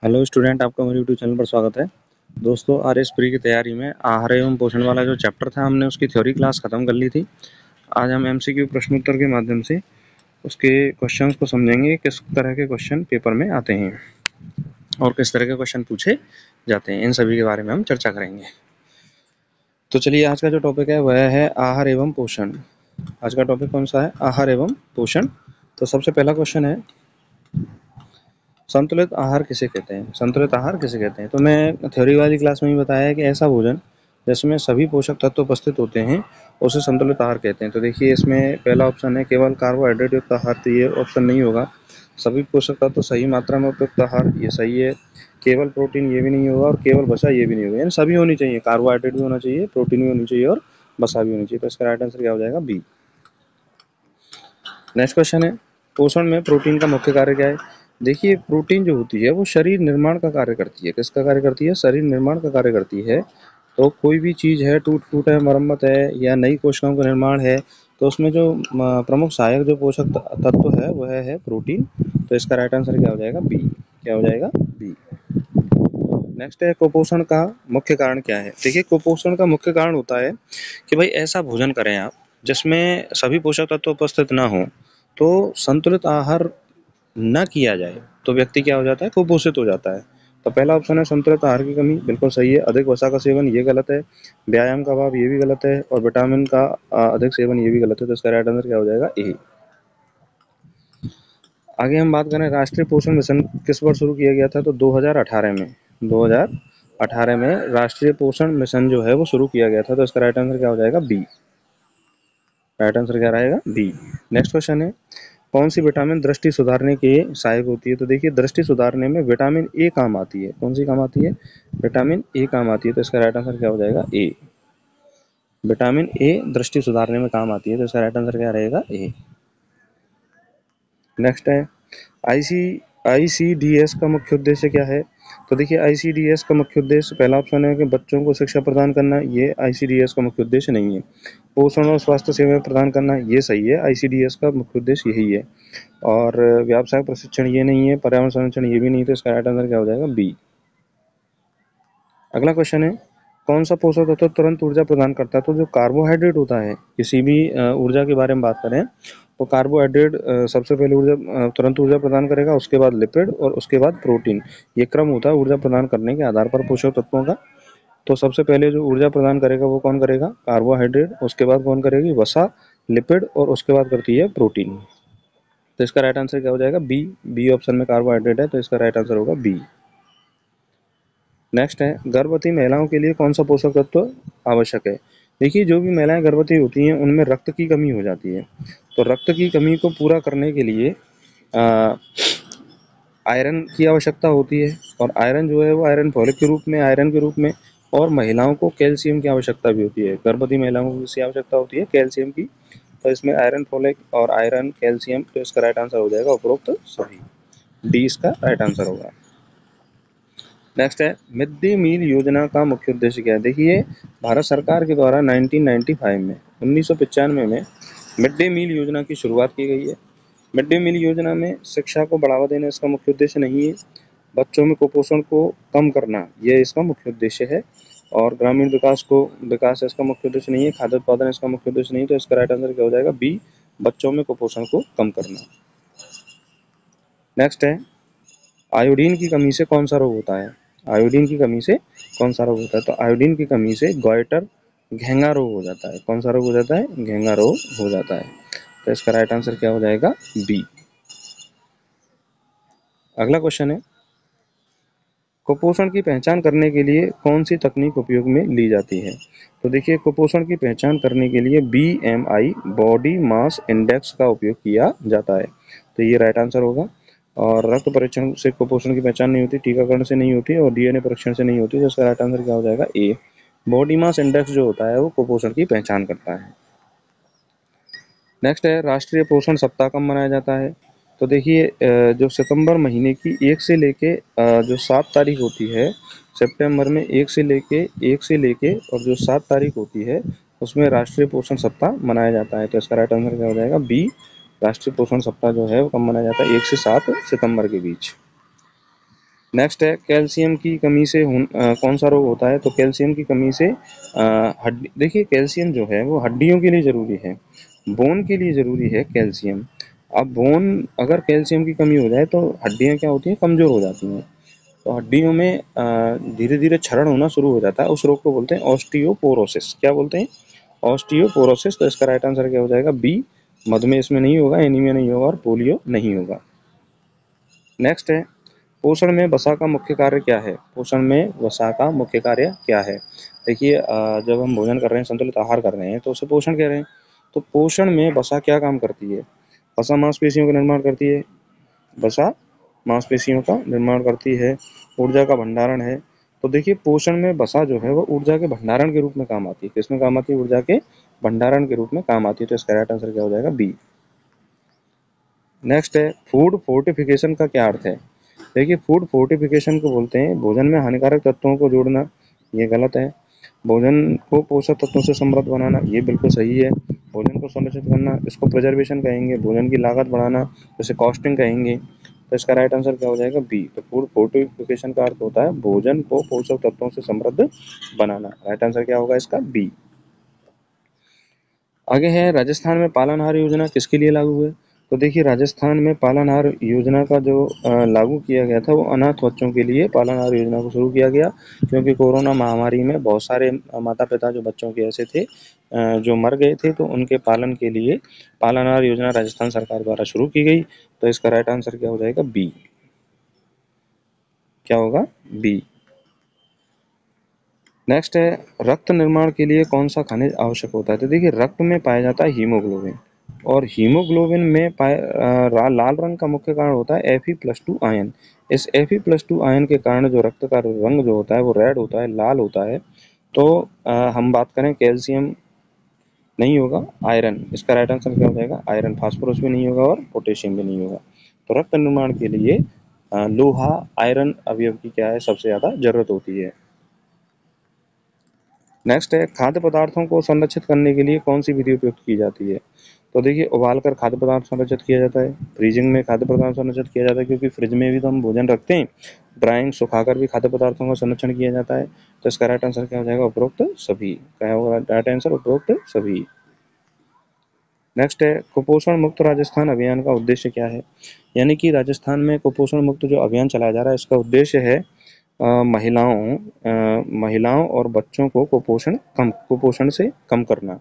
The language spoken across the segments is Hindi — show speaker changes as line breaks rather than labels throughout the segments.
हेलो स्टूडेंट, आपका मेरे यूट्यूब चैनल पर स्वागत है। दोस्तों, आरएस प्री की तैयारी में आहार एवं पोषण वाला जो चैप्टर था, हमने उसकी थ्योरी क्लास ख़त्म कर ली थी। आज हम एमसीक्यू प्रश्नोत्तर के माध्यम से उसके क्वेश्चंस को समझेंगे, किस तरह के क्वेश्चन पेपर में आते हैं और किस तरह के क्वेश्चन पूछे जाते हैं। इन सभी के बारे में हम चर्चा करेंगे। तो चलिए, आज का जो टॉपिक है वह है आहार एवं पोषण। आज का टॉपिक कौन सा है? आहार एवं पोषण। तो सबसे पहला क्वेश्चन है, संतुलित आहार किसे कहते हैं? संतुलित आहार किसे कहते हैं? तो मैं थ्योरी वाली क्लास में ही बताया है कि ऐसा भोजन जिसमें सभी पोषक तत्व उपस्थित होते हैं उसे संतुलित आहार कहते हैं। तो देखिए, इसमें पहला ऑप्शन है केवल कार्बोहाइड्रेट युक्त आहार, तो ये ऑप्शन नहीं होगा। सभी पोषक तत्व सही मात्रा में उपयुक्त आहार, ये सही है। केवल प्रोटीन, ये भी नहीं होगा, और केवल वसा, ये भी नहीं होगा। यानी सभी होनी चाहिए, कार्बोहाइड्रेट भी होना चाहिए, प्रोटीन भी होनी चाहिए और वसा भी होनी चाहिए। तो इसका राइट आंसर क्या हो जाएगा? बी। नेक्स्ट क्वेश्चन है, पोषण में प्रोटीन का मुख्य कार्य क्या है? देखिए, प्रोटीन जो होती है वो शरीर निर्माण का कार्य करती है। किसका कार्य करती है? शरीर निर्माण का कार्य करती है। तो कोई भी चीज़ है, टूट फूट है, मरम्मत है या नई कोशिकाओं का निर्माण है, तो उसमें जो प्रमुख सहायक जो पोषक तत्व है वह है प्रोटीन। तो इसका राइट आंसर क्या हो जाएगा? बी। क्या हो जाएगा? बी। नेक्स्ट है, कुपोषण का मुख्य कारण क्या है? देखिए, कुपोषण का मुख्य कारण होता है कि भाई ऐसा भोजन करें आप जिसमें सभी पोषक तत्व उपस्थित ना हो, तो संतुलित आहार ना किया जाए तो व्यक्ति क्या हो जाता है? कुपोषित हो जाता है। तो पहला ऑप्शन है संतुलित आहार की कमी, बिल्कुल सही है। अधिक वसा का सेवन, ये गलत है। व्यायाम का अभाव, ये भी गलत है। और विटामिन का अधिक सेवन, ये भी गलत है। तो इसका राइट आंसर क्या हो जाएगा? ए। आगे हम बात करें, राष्ट्रीय पोषण मिशन किस वर्ष शुरू किया गया था? तो 2018 में। 2018 में राष्ट्रीय पोषण मिशन जो है वो शुरू किया गया था। तो इसका राइट आंसर क्या हो जाएगा? बी। राइट आंसर क्या रहेगा? बी। नेक्स्ट क्वेश्चन है, कौन सी विटामिन दृष्टि सुधारने के सहायक होती है? तो देखिए, दृष्टि सुधारने में विटामिन ए काम आती है। कौन सी काम आती है? विटामिन ए काम आती है। तो इसका राइट आंसर क्या हो जाएगा? ए। विटामिन ए दृष्टि सुधारने में काम आती है। तो इसका राइट आंसर क्या रहेगा? ए। नेक्स्ट है, आईसीडीएस का मुख्य उद्देश्य क्या है? तो देखिए, आईसीडीएस का मुख्य उद्देश्य, पहला ऑप्शन है कि बच्चों को शिक्षा प्रदान करना, ये आईसीडीएस का मुख्य उद्देश्य नहीं है। पोषण और स्वास्थ्य सेवाएं प्रदान करना, ये सही है, आईसीडीएस का मुख्य उद्देश्य यही है। और व्यावसायिक प्रशिक्षण, ये नहीं है। पर्यावरण संरक्षण, ये भी नहीं। तो इसका राइट आंसर क्या हो जाएगा? बी। अगला क्वेश्चन है, कौन सा पोषक तत्व तुरंत ऊर्जा प्रदान करता है? तो जो कार्बोहाइड्रेट होता है, किसी भी ऊर्जा के बारे में बात करें तो कार्बोहाइड्रेट सबसे पहले तुरंत ऊर्जा प्रदान करेगा, उसके बाद लिपिड और उसके बाद प्रोटीन। ये क्रम होता है ऊर्जा प्रदान करने के आधार पर पोषक तत्वों का। तो सबसे पहले जो ऊर्जा प्रदान करेगा वो कौन करेगा? कार्बोहाइड्रेट। उसके बाद कौन करेगी? वसा, लिपिड, और उसके बाद करती है प्रोटीन। तो इसका राइट आंसर क्या हो जाएगा? बी। बी ऑप्शन में कार्बोहाइड्रेट है, तो इसका राइट आंसर होगा बी। नेक्स्ट है, गर्भवती महिलाओं के लिए कौन सा पोषक तत्व आवश्यक है? देखिए, जो भी महिलाएं गर्भवती होती हैं उनमें रक्त की कमी हो जाती है। तो रक्त की कमी को पूरा करने के लिए आयरन की आवश्यकता होती है। और आयरन जो है वो आयरन फॉलिक के रूप में, आयरन के रूप में। और महिलाओं को कैल्शियम की आवश्यकता भी होती है। गर्भवती महिलाओं को किसकी आवश्यकता होती है? कैल्शियम की। तो इसमें आयरन फॉलिक और आयरन, कैल्शियम। तो इसका राइट आंसर हो जाएगा उपरोक्त सभी। डी इसका राइट आंसर होगा। नेक्स्ट है, मिड डे मील योजना का मुख्य उद्देश्य क्या है? देखिए, भारत सरकार के द्वारा 1995 में 1995 में मिड डे मील योजना की शुरुआत की गई है। मिड डे मील योजना में शिक्षा को बढ़ावा देना इसका मुख्य उद्देश्य नहीं है। बच्चों में कुपोषण को कम करना, यह इसका मुख्य उद्देश्य है। और ग्रामीण विकास इसका मुख्य उद्देश्य नहीं है। खाद्य उत्पादन इसका मुख्य उद्देश्य नहीं। तो इसका राइट आंसर क्या हो जाएगा? बी। बच्चों में कुपोषण को कम करना। नेक्स्ट है, आयोडीन की कमी से कौन सा रोग होता है? आयोडीन की कमी से कौन सा रोग होता है? तो आयोडीन की कमी से गॉइटर, घेंगा रोग हो जाता है। कौन सा रोग हो जाता है? घेंगा रोग हो जाता है। तो इसका राइट आंसर क्या हो जाएगा? बी। अगला क्वेश्चन है, कुपोषण की पहचान करने के लिए कौन सी तकनीक उपयोग में ली जाती है? तो देखिए, कुपोषण की पहचान करने के लिए BMI, बॉडी मास इंडेक्स का उपयोग किया जाता है। तो ये राइट आंसर होगा। और रक्त परीक्षण से कुपोषण की पहचान नहीं होती, टीकाकरण से नहीं होती, और DNA परीक्षण से नहीं होती। तो इसका राइट आंसर क्या हो जाएगा? ए। बॉडी मास इंडेक्स जो होता है वो कुपोषण की पहचान करता है। नेक्स्ट है, राष्ट्रीय पोषण सप्ताह कब मनाया जाता है? तो देखिए, जो सितंबर महीने की 1 से लेके जो 7 तारीख होती है, सितंबर में 1 से लेके और जो 7 तारीख होती है उसमें राष्ट्रीय पोषण सप्ताह मनाया जाता है। तो इसका राइट आंसर क्या हो जाएगा? बी। राष्ट्रीय पोषण सप्ताह जो है वो कब मनाया जाता है? 1 से 7 सितंबर के बीच। नेक्स्ट है कैल्शियम की कमी से कौन सा रोग होता है? तो कैल्शियम की कमी से हड्डी, देखिए कैल्शियम जो है वो हड्डियों के लिए ज़रूरी है, बोन के लिए ज़रूरी है कैल्शियम। अब बोन अगर कैल्शियम की कमी हो जाए तो हड्डियाँ क्या होती हैं, कमज़ोर हो जाती हैं। तो हड्डियों में धीरे धीरे क्षरण होना शुरू हो जाता है, उस रोग को बोलते हैं ऑस्टियोपोरोसिस। क्या बोलते हैं? ऑस्टियोपोरोसिस। तो इसका राइट आंसर क्या हो जाएगा? बी। मधुमेह इसमें नहीं होगा, एनीमिया नहीं होगा और पोलियो नहीं होगा। नेक्स्ट है पोषण में वसा का मुख्य कार्य क्या है? पोषण में वसा का मुख्य कार्य क्या है? देखिए जब हम भोजन कर रहे हैं, संतुलित आहार कर रहे हैं, तो उसे पोषण कह रहे हैं। तो पोषण में वसा क्या काम करती है? वसा मांसपेशियों का निर्माण करती है। वसा मांसपेशियों का निर्माण करती है, ऊर्जा का भंडारण है। तो देखिए पोषण में वसा जो है वो ऊर्जा के भंडारण के रूप में काम आती है। किसमें काम आती है? ऊर्जा के भंडारण के रूप में काम आती है। तो इसका राइट आंसर क्या हो जाएगा? बी। नेक्स्ट है फूड फोर्टिफिकेशन का क्या अर्थ है? देखिए फूड फोर्टिफिकेशन को बोलते हैं भोजन में हानिकारक तत्वों को जोड़ना, ये गलत है। भोजन को पोषक तत्वों से समृद्ध बनाना, ये बिल्कुल सही है। भोजन को संरक्षित करना, इसको प्रिजर्वेशन कहेंगे। भोजन की लागत बढ़ाना, जैसे कॉस्टिंग कहेंगे। तो इसका राइट आंसर क्या हो जाएगा? बी। तो फूड फोर्टिफिकेशन का अर्थ होता है भोजन को पोषक तत्वों से समृद्ध बनाना। राइट आंसर क्या होगा इसका? बी। आगे है राजस्थान में पालनहार योजना किसके लिए लागू है? तो देखिए राजस्थान में पालनहार योजना का जो लागू किया गया था वो अनाथ बच्चों के लिए पालनहार योजना को शुरू किया गया, क्योंकि कोरोना महामारी में बहुत सारे माता पिता जो बच्चों के ऐसे थे जो मर गए थे, तो उनके पालन के लिए पालनहार योजना राजस्थान सरकार द्वारा शुरू की गई। तो इसका राइट आंसर क्या हो जाएगा? बी। क्या होगा? बी। नेक्स्ट है रक्त निर्माण के लिए कौन सा खनिज आवश्यक होता है? तो देखिए रक्त में पाया जाता है हीमोग्लोबिन, और हीमोग्लोबिन में लाल रंग का मुख्य कारण होता है Fe+2 आयन। इस Fe+2 आयन के कारण जो रक्त का रंग जो होता है वो रेड होता है, लाल होता है। तो हम बात करें कैल्शियम नहीं होगा, आयरन। इसका राइट आंसर क्या हो जाएगा? आयरन। फास्फोरस भी नहीं होगा और पोटेशियम भी नहीं होगा। तो रक्त निर्माण के लिए लोहा, आयरन अवयव की क्या है? सबसे ज़्यादा जरूरत होती है। नेक्स्ट है खाद्य पदार्थों को संरक्षित करने के लिए कौन सी विधि उपयुक्त की जाती है? तो देखिए उबाल कर खाद्य पदार्थ संरक्षित किया जाता है, फ्रीजिंग में खाद्य पदार्थ संरक्षित किया जाता है, क्योंकि फ्रिज में भी तो हम भोजन रखते हैं। ड्राइंग, सुखाकर भी खाद्य पदार्थों का संरक्षण किया जाता है। तो इसका राइट आंसर क्या हो जाएगा? उपरोक्त सभी। क्या होगा राइट आंसर? उपरोक्त सभी। नेक्स्ट है कुपोषण मुक्त राजस्थान अभियान का उद्देश्य क्या है? यानी कि राजस्थान में कुपोषण मुक्त जो अभियान चलाया जा रहा है, इसका उद्देश्य है महिलाओं और बच्चों को कुपोषण से कम करना।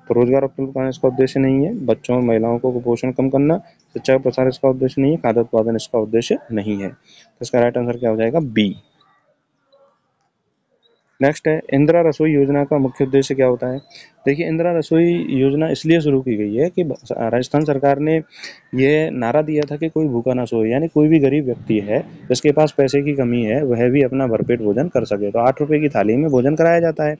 तो रोजगार उपलब्ध कराना इसका उद्देश्य नहीं है। बच्चों और महिलाओं को कुपोषण कम करना, शिक्षा का प्रसार इसका उद्देश्य नहीं है। खाद्य उत्पादन इसका उद्देश्य नहीं है। तो इसका राइट आंसर क्या हो जाएगा? बी। नेक्स्ट है इंदिरा रसोई योजना का मुख्य उद्देश्य क्या होता है? देखिए इंदिरा रसोई योजना इसलिए शुरू की गई है कि राजस्थान सरकार ने ये नारा दिया था कि कोई भूखा ना सोए, यानी कोई भी गरीब व्यक्ति है जिसके पास पैसे की कमी है वह भी अपना भरपेट भोजन कर सके। तो 8 रुपए की थाली में भोजन कराया जाता है।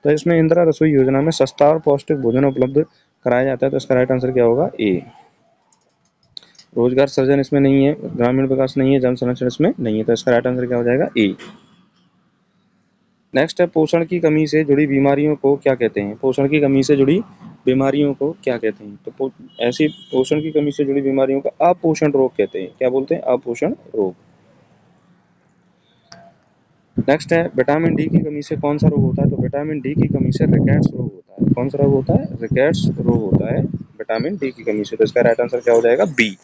तो इसमें इंदिरा रसोई योजना में सस्ता और पौष्टिक भोजन उपलब्ध कराया जाता है। तो इसका राइट आंसर क्या होगा? ए। रोजगार सृजन इसमें नहीं है, ग्रामीण विकास नहीं है, जन संरक्षण इसमें नहीं है। तो इसका राइट आंसर क्या हो जाएगा? ए। नेक्स्ट है पोषण की कमी से जुड़ी बीमारियों को क्या कहते हैं? पोषण की कमी से जुड़ी बीमारियों को क्या कहते हैं? तो ऐसी पोषण की कमी से जुड़ी बीमारियों का अपोषण रोग कहते हैं। क्या बोलते हैं? अपोषण रोग। नेक्स्ट है विटामिन डी की कमी से कौन सा रोग होता है? तो विटामिन डी की कमी से रिकेट्स रोग होता है। कौन सा रोग होता है? रिकेट्स रोग होता है विटामिन डी की कमी से। तो इसका राइट आंसर क्या हो जाएगा? बी।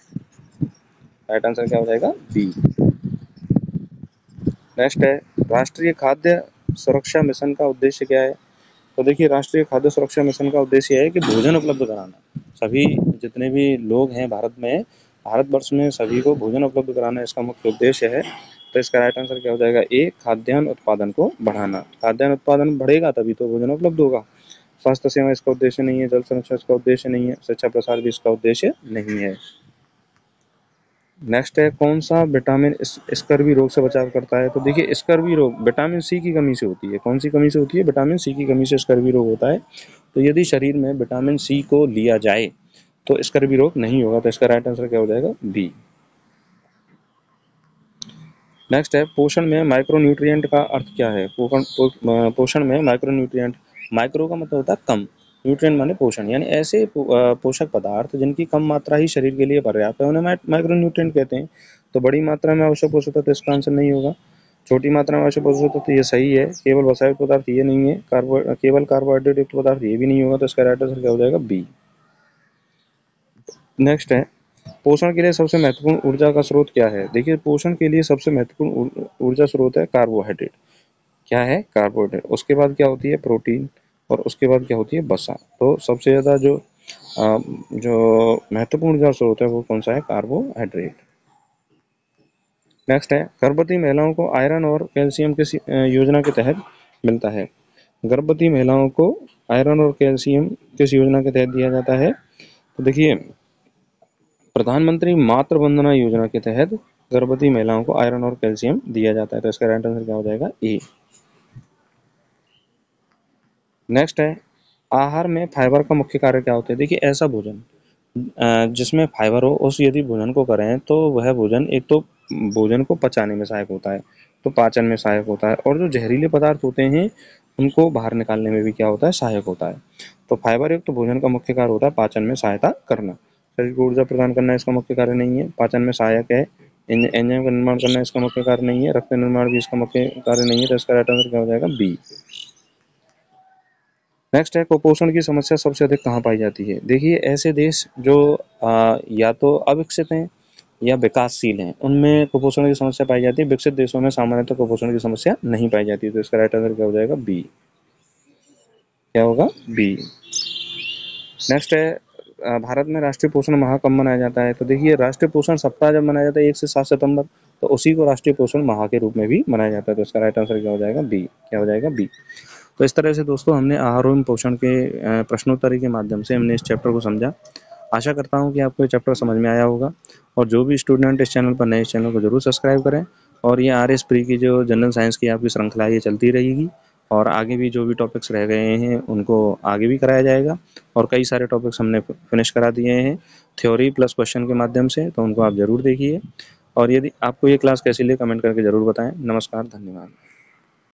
राइट आंसर क्या हो जाएगा? बी। नेक्स्ट है राष्ट्रीय खाद्य सुरक्षा मिशन का उद्देश्य क्या है? तो देखिए राष्ट्रीय खाद्य सुरक्षा मिशन का उद्देश्य है कि भोजन उपलब्ध कराना। सभी जितने भी लोग हैं भारतवर्ष में सभी को भोजन उपलब्ध कराना इसका मुख्य उद्देश्य है। तो इसका राइट आंसर क्या हो जाएगा? ए। खाद्यान्न उत्पादन को बढ़ाना। खाद्यान्न उत्पादन बढ़ेगा तभी तो भोजन उपलब्ध होगा। स्वास्थ्य सेवा इसका उद्देश्य नहीं है, जल संरक्षण इसका उद्देश्य नहीं है, शिक्षा प्रसार भी इसका उद्देश्य नहीं है। नेक्स्ट है कौन सा विटामिन स्कर्वी रोग से बचाव करता है? तो देखिए स्कर्वी रोग विटामिन सी की कमी से होती है। कौन सी कमी से होती है? विटामिन सी की कमी से स्कर्वी रोग होता है। तो यदि शरीर में विटामिन सी को लिया जाए तो स्कर्वी रोग नहीं होगा। तो इसका राइट आंसर क्या हो जाएगा? बी। नेक्स्ट है पोषण में माइक्रोन्यूट्रिएंट का अर्थ क्या है? पोषण में माइक्रोन्यूट्रिएंट, माइक्रो का मतलब होता है कम, न्यूट्रिएंट माने पोषण, यानी ऐसे पोषक पदार्थ जिनकी कम मात्रा ही शरीर के लिए पर्याप्त है, उन्हें माइक्रो न्यूट्रिएंट कहते हैं। तो बड़ी मात्रा में आवश्यक पोषक तत्व इसका आंसर नहीं होगा। छोटी मात्रा में आवश्यक पोषक तत्व ये सही है, केवल वसायुक्त पदार्थ ये नहीं है, केवल कार्बोहाइड्रेट युक्त पदार्थ ये भी नहीं होगा, तो इसका राइट आंसर क्या हो जाएगा? बी। नेक्स्ट है, पोषण के लिए सबसे महत्वपूर्ण ऊर्जा का स्रोत क्या है? देखिए, पोषण के लिए सबसे महत्वपूर्ण ऊर्जा स्रोत है कार्बोहाइड्रेट। क्या है? कार्बोहाइड्रेट। उसके बाद क्या होती है? प्रोटीन। और उसके बाद क्या होती है? वसा। तो सबसे ज़्यादा जो महत्वपूर्ण ऊर्जा स्रोत है वो कौन सा है? कार्बोहाइड्रेट। नेक्स्ट है, गर्भवती महिलाओं को आयरन और कैल्शियम किस योजना के तहत मिलता है? गर्भवती महिलाओं को आयरन और कैल्शियम किस योजना के तहत दिया जाता है? तो देखिए, प्रधानमंत्री मातृ वंदना योजना के तहत गर्भवती महिलाओं को आयरन और कैल्शियम दिया जाता है। तो इसका राइट आंसर क्या हो जाएगा? ए। नेक्स्ट है, आहार में फाइबर का मुख्य कार्य क्या होता है? देखिए, ऐसा भोजन जिसमें फाइबर हो, उस यदि भोजन को करें तो वह भोजन एक तो भोजन को पचाने में सहायक होता है, तो पाचन में सहायक होता है, और जो जहरीले पदार्थ होते हैं उनको बाहर निकालने में भी क्या होता है? सहायक होता है। तो फाइबर युक्त तो भोजन का मुख्य कार्य होता है पाचन में सहायता करना। शरीर को ऊर्जा प्रदान करना इसका मुख्य कार्य नहीं है, पाचन में सहायक है। एंजाइम का निर्माण करना इसका मुख्य कार्य नहीं है, रक्त निर्माण भी इसका मुख्य कार्य नहीं है। तो इसका राइट आंसर क्या हो जाएगा? बी। नेक्स्ट है, कुपोषण की समस्या सबसे अधिक कहाँ पाई जाती है? देखिए, ऐसे देश जो या तो अविकसित हैं या विकासशील हैं, उनमें कुपोषण की समस्या पाई जाती है। विकसित देशों में सामान्यतः कुपोषण की समस्या नहीं पाई जाती। तो इसका राइट आंसर क्या हो जाएगा? बी। क्या होगा? बी। नेक्स्ट है, भारत में राष्ट्रीय पोषण माह कब मनाया जाता है? तो देखिए, राष्ट्रीय पोषण सप्ताह जब मनाया जाता है 1 से 7 सितंबर, तो उसी को राष्ट्रीय पोषण माह के रूप में भी मनाया जाता है। तो इसका राइट आंसर क्या हो जाएगा? बी। क्या हो जाएगा? बी। तो इस तरह से दोस्तों हमने आहार एवं पोषण के प्रश्नोत्तरी के माध्यम से हमने इस चैप्टर को समझा। आशा करता हूँ कि आपको ये चैप्टर समझ में आया होगा, और जो भी स्टूडेंट इस चैनल पर नए, इस चैनल को जरूर सब्सक्राइब करें। और ये आर एस प्री की जो जनरल साइंस की आपकी श्रृंखला है ये चलती रहेगी, और आगे भी जो भी टॉपिक्स रह गए हैं उनको आगे भी कराया जाएगा। और कई सारे टॉपिक्स हमने फिनिश करा दिए हैं थ्योरी प्लस क्वेश्चन के माध्यम से, तो उनको आप ज़रूर देखिए। और यदि आपको ये क्लास कैसी लगी कमेंट करके ज़रूर बताएं। नमस्कार, धन्यवाद।